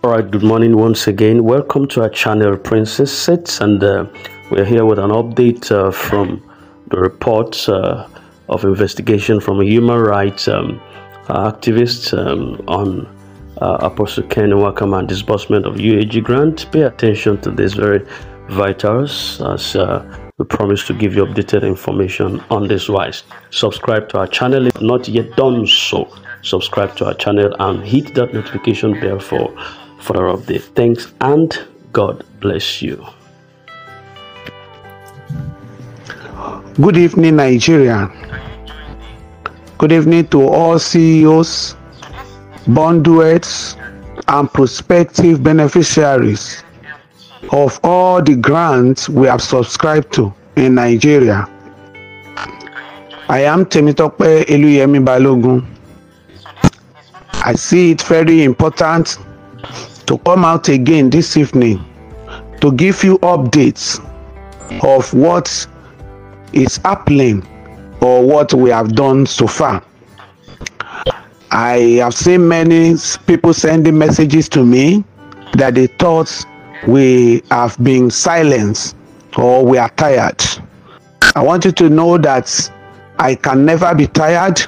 All right, good morning once again. Welcome to our channel, Princess Sets, and we're here with an update from the report of investigation from a human rights activist on Apostle Ken Nwakama and disbursement of UAAG grant. Pay attention to this very vital as we promise to give you updated information on this wise. Subscribe to our channel if not yet done so. Subscribe to our channel and hit that notification bell for further update. Thanks and God bless you. Good evening, Nigeria. Good evening to all CEOs, bondholders, and prospective beneficiaries of all the grants we have subscribed to in Nigeria. I am Temitope Eluyemi Balogun. I see it very important to come out again this evening to give you updates of what is happening or what we have done so far. I have seen many people sending messages to me that they thought we have been silenced or we are tired. I want you to know that I can never be tired.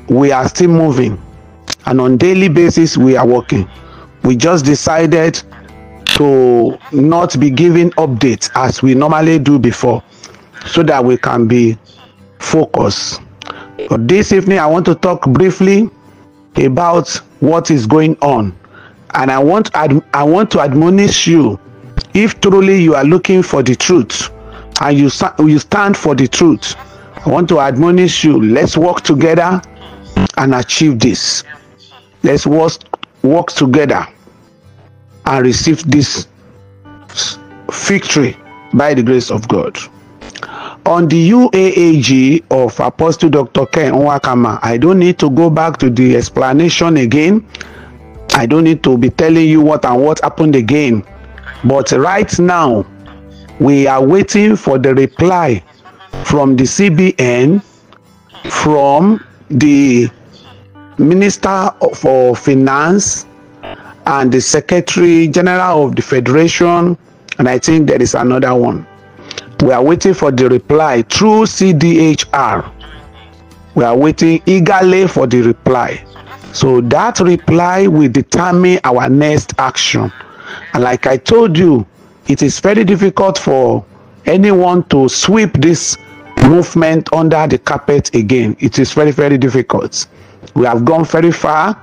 We are still moving, and on a daily basis we are working. We just decided to not be giving updates as we normally do before, so that we can be focused. But this evening I want to talk briefly about what is going on, and I want to admonish you. If truly you are looking for the truth and you stand for the truth, I want to admonish you. Let's work together and achieve this. Let's work together and receive this victory by the grace of God. On the UAAG of Apostle Dr. Ken Nwakama, I don't need to go back to the explanation again. I don't need to be telling you what happened again. But right now, we are waiting for the reply from the CBN, from the Minister for Finance, and the Secretary General of the Federation, and I think there is another one. We are waiting for the reply through CDHR. We are waiting eagerly for the reply. So that reply will determine our next action. And like I told you, it is very difficult for anyone to sweep this movement under the carpet again. It is very, very difficult. We have gone very far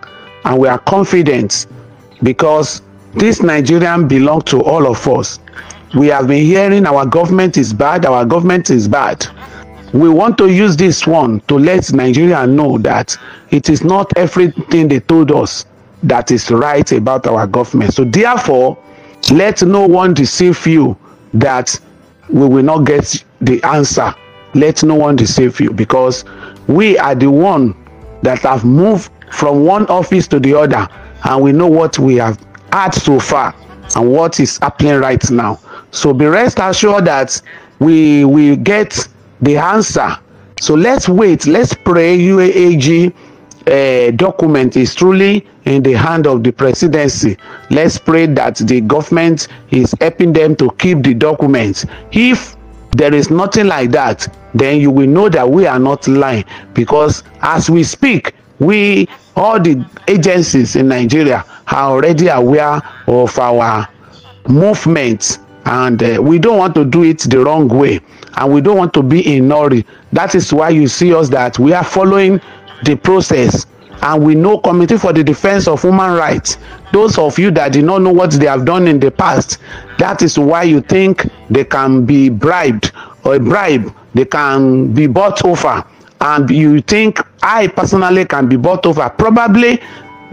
and we are confident because this Nigerian belongs to all of us. We have been hearing our government is bad, our government is bad. We want to use this one to let Nigeria know that it is not everything they told us that is right about our government. So therefore, let no one deceive you that we will not get the answer. Let no one deceive you, because we are the one that have moved from one office to the other, and we know what we have had so far and what is happening right now. So be rest assured that we will get the answer. So let's wait, let's pray. UAAG document is truly in the hand of the presidency. Let's pray that the government is helping them to keep the documents. If there is nothing like that, then you will know that we are not lying, because as we speak, all the agencies in Nigeria are already aware of our movement, and we don't want to do it the wrong way, and we don't want to be in a hurry. That is why you see us that we are following the process, and we know Committee for the Defense of Human Rights. Those of you that did not know what they have done in the past, that is why you think they can be bribed, or they can be bought over, and you think I personally can be bought over. Probably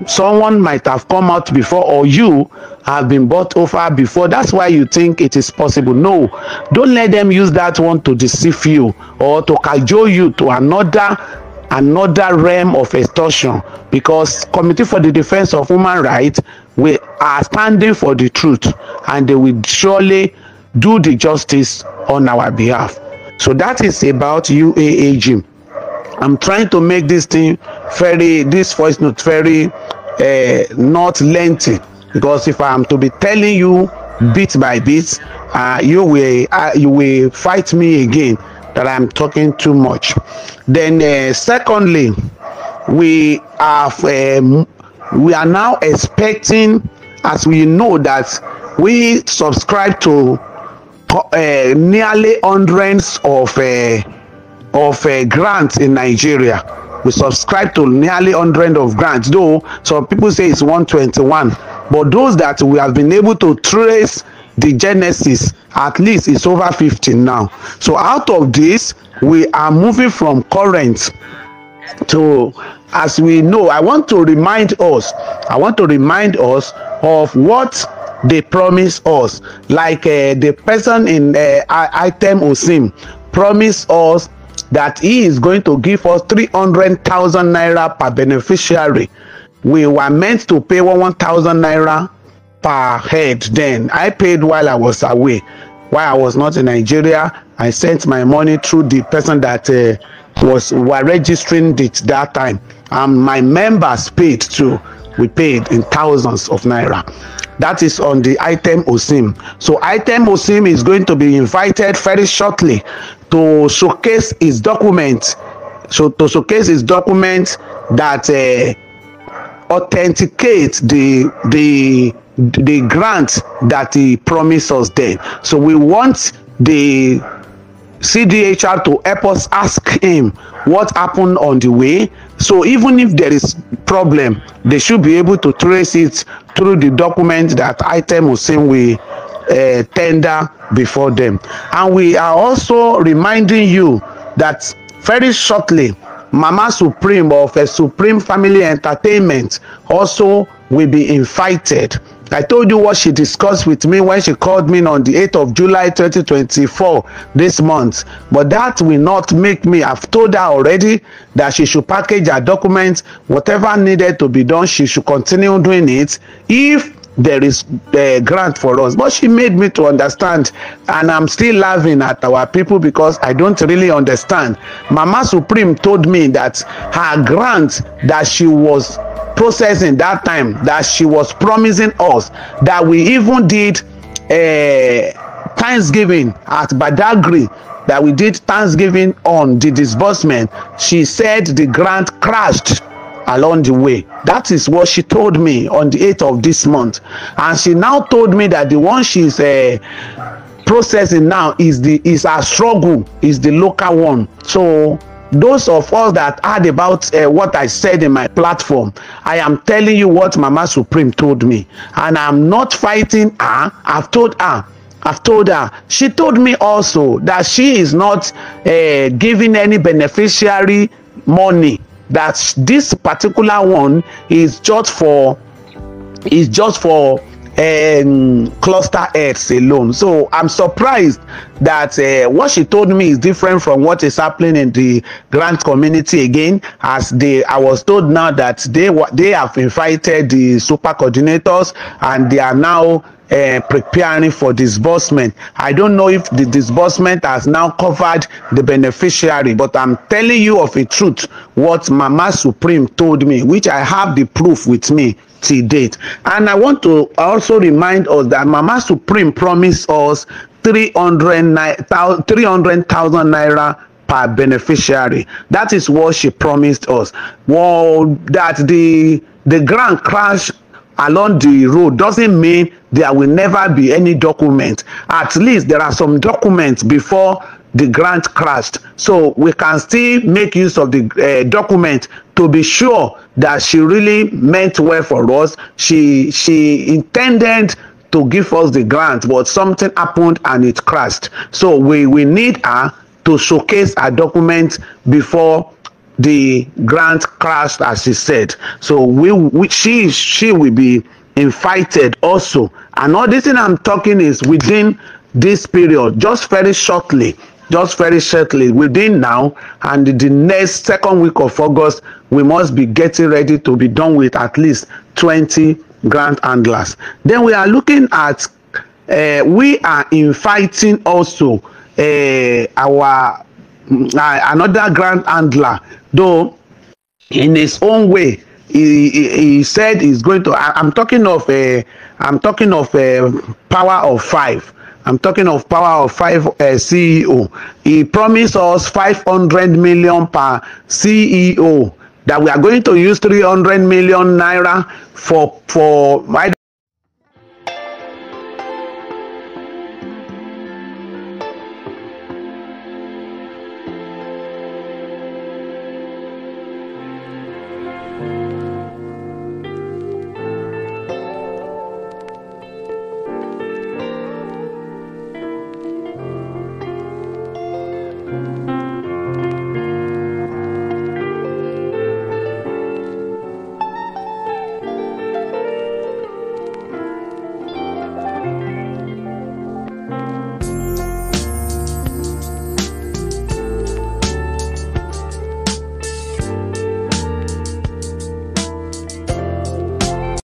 someone might have come out before, or you have been bought over before. That's why you think it is possible. No, don't let them use that one to deceive you or to cajole you to another realm of extortion, because Committee for the Defense of Human Rights, we are standing for the truth, and they will surely do the justice on our behalf. So that is about UAAG. I'm trying to make this thing this voice note very not lengthy, because if I am to be telling you bit by bit, you will fight me again that I'm talking too much. Then secondly, we are now expecting, as we know that we subscribe to nearly hundreds of grants in Nigeria. We subscribe to nearly 100 of grants, though some people say it's 121, but those that we have been able to trace the genesis, at least it's over 50 now. So out of this, we are moving from current to, as we know, I want to remind us of what they promised us. Like the person in item Osim promised us that he is going to give us 300,000 naira per beneficiary. We were meant to pay 1,000 naira per head. Then I paid while I was away, while I was not in Nigeria. I sent my money through the person that were registering it that time, and my members paid too. We paid in thousands of naira. That is on the item Osim. So item Osim is going to be invited very shortly to showcase his document. So to showcase his document that authenticate the grant that he promised us then. So we want the CDHR to help us ask him what happened on the way. So even if there is problem, they should be able to trace it through the document that item Osim we tender before them. And we are also reminding you that very shortly, Mama Supreme of Supreme Family Entertainment also will be invited. I told you what she discussed with me when she called me on the 8th of July 2024 this month, but that will not make me. I've told her already that she should package her documents, whatever needed to be done, she should continue doing it if there is a grant for us. But she made me to understand, and I'm still laughing at our people because I don't really understand. Mama Supreme told me that her grant that she was processing that time, that she was promising us, that we even did Thanksgiving at Badagry, that we did Thanksgiving on the disbursement. She said the grant crashed along the way. That is what she told me on the 8th of this month. And she now told me that the one she's processing now is a struggle, is the local one. So those of us that heard about what I said in my platform, I am telling you what Mama Supreme told me, and I'm not fighting her. I've told her. She told me also that she is not giving any beneficiary money, that this particular one is just for cluster heads alone. So I'm surprised that what she told me is different from what is happening in the grant community again, as I was told now that they have invited the super coordinators and they are now preparing for disbursement. I don't know if the disbursement has now covered the beneficiary, but I'm telling you of a truth what Mama Supreme told me, which I have the proof with me till date. And I want to also remind us that Mama Supreme promised us 300,000 naira per beneficiary. That is what she promised us. Well, that the grant crash along the road doesn't mean there will never be any document. At least there are some documents before the grant crashed, so we can still make use of the document to be sure that she really meant well for us. She intended to give us the grant, but something happened and it crashed. So we need her to showcase her document before the grant crashed, as she said. So she will be invited also. And all this thing I'm talking is within this period, just very shortly, within now and the next second week of August, we must be getting ready to be done with at least 20 grant handlers. Then we are looking at we are inviting also our another grant handler, though in his own way he said he's going to. I'm talking of a power of 5. I'm talking of power of 5 CEO. He promised us 500 million per CEO, that we are going to use 300 million naira for